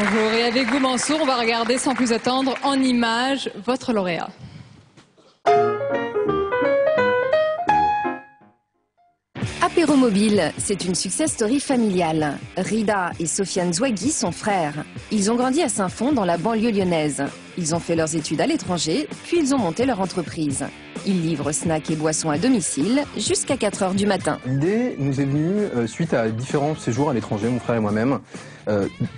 Bonjour, et avec vous Mansour, on va regarder sans plus attendre en images votre lauréat. Apéromobile, c'est une success story familiale. Rida et Sofiane Zouagui sont frères. Ils ont grandi à Saint-Fond dans la banlieue lyonnaise. Ils ont fait leurs études à l'étranger, puis ils ont monté leur entreprise. Ils livrent snacks et boissons à domicile jusqu'à 4 h du matin. L'idée nous est venue suite à différents séjours à l'étranger, mon frère et moi-même.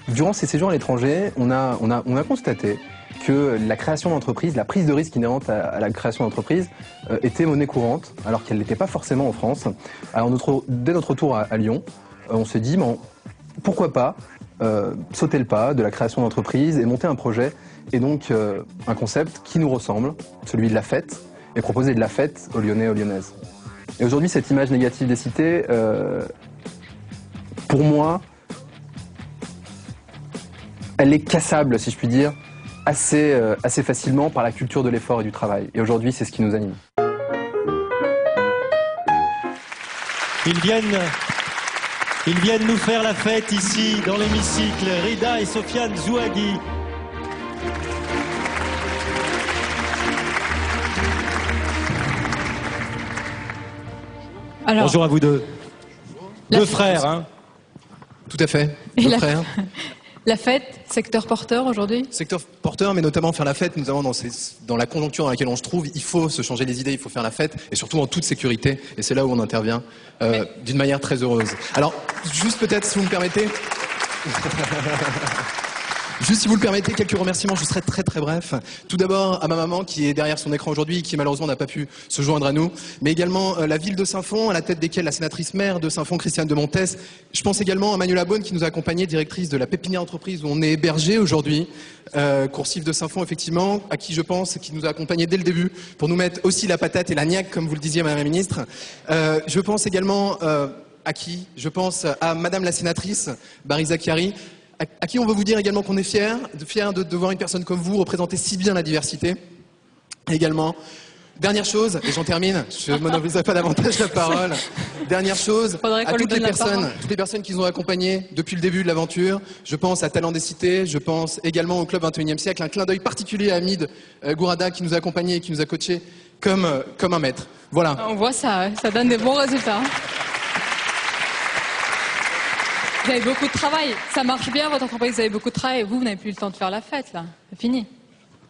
Durant ces séjours à l'étranger, on a constaté que la création d'entreprise, la prise de risque inhérente à la création d'entreprise était monnaie courante, alors qu'elle n'était pas forcément en France. Alors dès notre retour à Lyon, on s'est dit, bon, pourquoi pas sauter le pas de la création d'entreprise et monter un projet, et donc un concept qui nous ressemble, celui de la fête, et proposer de la fête aux Lyonnais et aux Lyonnaises. Et aujourd'hui, cette image négative des cités, pour moi, elle est cassable, si je puis dire, assez facilement par la culture de l'effort et du travail. Et aujourd'hui, c'est ce qui nous anime. Ils viennent nous faire la fête ici, dans l'hémicycle, Rida et Sofiane Zouagui. Alors, bonjour à vous deux. Deux frères, hein? Tout à fait, Et deux frères. La fête, secteur porteur aujourd'hui? Secteur porteur, mais notamment faire la fête, nous avons dans la conjoncture dans laquelle on se trouve, il faut se changer les idées, il faut faire la fête, et surtout en toute sécurité, et c'est là où on intervient d'une manière très heureuse. Alors, juste peut-être, si vous me permettez... Juste si vous le permettez, quelques remerciements, je serai très très bref. Tout d'abord à ma maman qui est derrière son écran aujourd'hui, qui malheureusement n'a pas pu se joindre à nous, mais également la ville de Saint-Fond, à la tête desquelles la sénatrice maire de Saint-Fond, Christiane de Montes. Je pense également à Manuela Beaune qui nous a accompagnés, directrice de la pépinière entreprise où on est hébergé aujourd'hui, Coursive de Saint-Fond effectivement, à qui je pense, qui nous a accompagnés dès le début pour nous mettre aussi la patate et la niaque, comme vous le disiez Madame la Ministre. Je pense également à qui? Je pense à Madame la sénatrice, Barry Zakiari, à qui on veut vous dire également qu'on est fiers de voir une personne comme vous représenter si bien la diversité. Et également, dernière chose, et j'en termine, je ne monopoliserai pas davantage la parole. Dernière chose, à toutes les personnes qui nous ont accompagnés depuis le début de l'aventure. Je pense à Talent des Cités, je pense également au Club 21e siècle. Un clin d'œil particulier à Hamid Gourada qui nous a accompagnés et qui nous a coachés comme un maître. Voilà. On voit ça, ça donne des bons résultats. Vous avez beaucoup de travail, ça marche bien votre entreprise, vous avez beaucoup de travail, vous n'avez plus le temps de faire la fête là, c'est fini.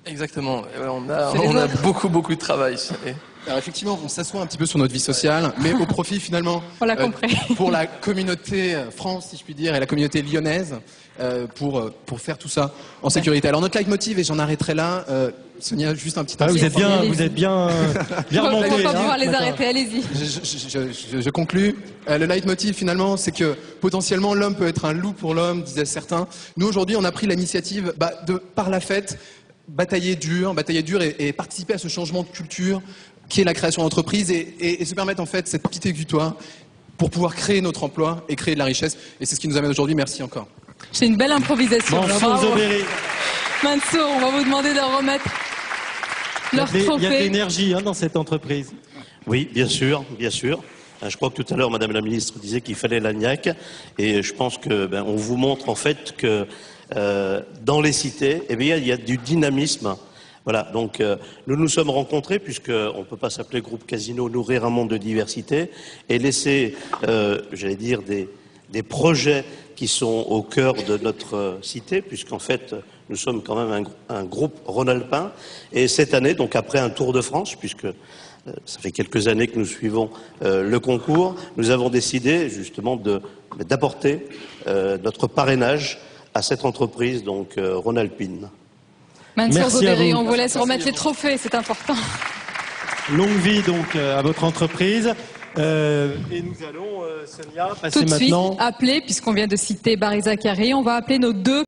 Exactement, on a beaucoup de travail. Alors effectivement, on s'assoit un petit peu sur notre vie sociale, mais au profit finalement pour la communauté France, si je puis dire, et la communauté lyonnaise, pour faire tout ça en sécurité. Alors notre leitmotiv, et j'en arrêterai là, Sonia, juste un petit instant. Vous êtes bien remonté. On va pas pouvoir les arrêter, allez-y. Je conclus. Le leitmotiv finalement, c'est que potentiellement l'homme peut être un loup pour l'homme, disaient certains. Nous aujourd'hui, on a pris l'initiative de, par la fête, batailler dur et participer à ce changement de culture qui est la création d'entreprise et se permettre en fait cette petite exutoire pour pouvoir créer notre emploi et créer de la richesse. Et c'est ce qui nous amène aujourd'hui. Merci encore. C'est une belle improvisation. Mansour Zobéry. Mansour, on va vous demander de remettre leur trophée. Il y a de l'énergie dans cette entreprise. Oui, bien sûr, bien sûr. Je crois que tout à l'heure, Madame la Ministre disait qu'il fallait la niaque. Et je pense que on vous montre en fait que dans les cités, il y a du dynamisme. Voilà, donc nous nous sommes rencontrés, puisqu'on ne peut pas s'appeler Groupe Casino, nourrir un monde de diversité, et laisser, j'allais dire, des projets qui sont au cœur de notre cité, puisqu'en fait, nous sommes quand même un groupe rhône-alpin. Et cette année, donc après un Tour de France, puisque ça fait quelques années que nous suivons le concours, nous avons décidé justement d'apporter notre parrainage à cette entreprise, donc rhône-alpine. Mansour Zobéry, on vous laisse remettre les trophées, c'est important. Longue vie donc à votre entreprise. Et nous allons, Sonia, passer tout de maintenant... suite appeler, puisqu'on vient de citer Barry Zakiari, on va appeler nos deux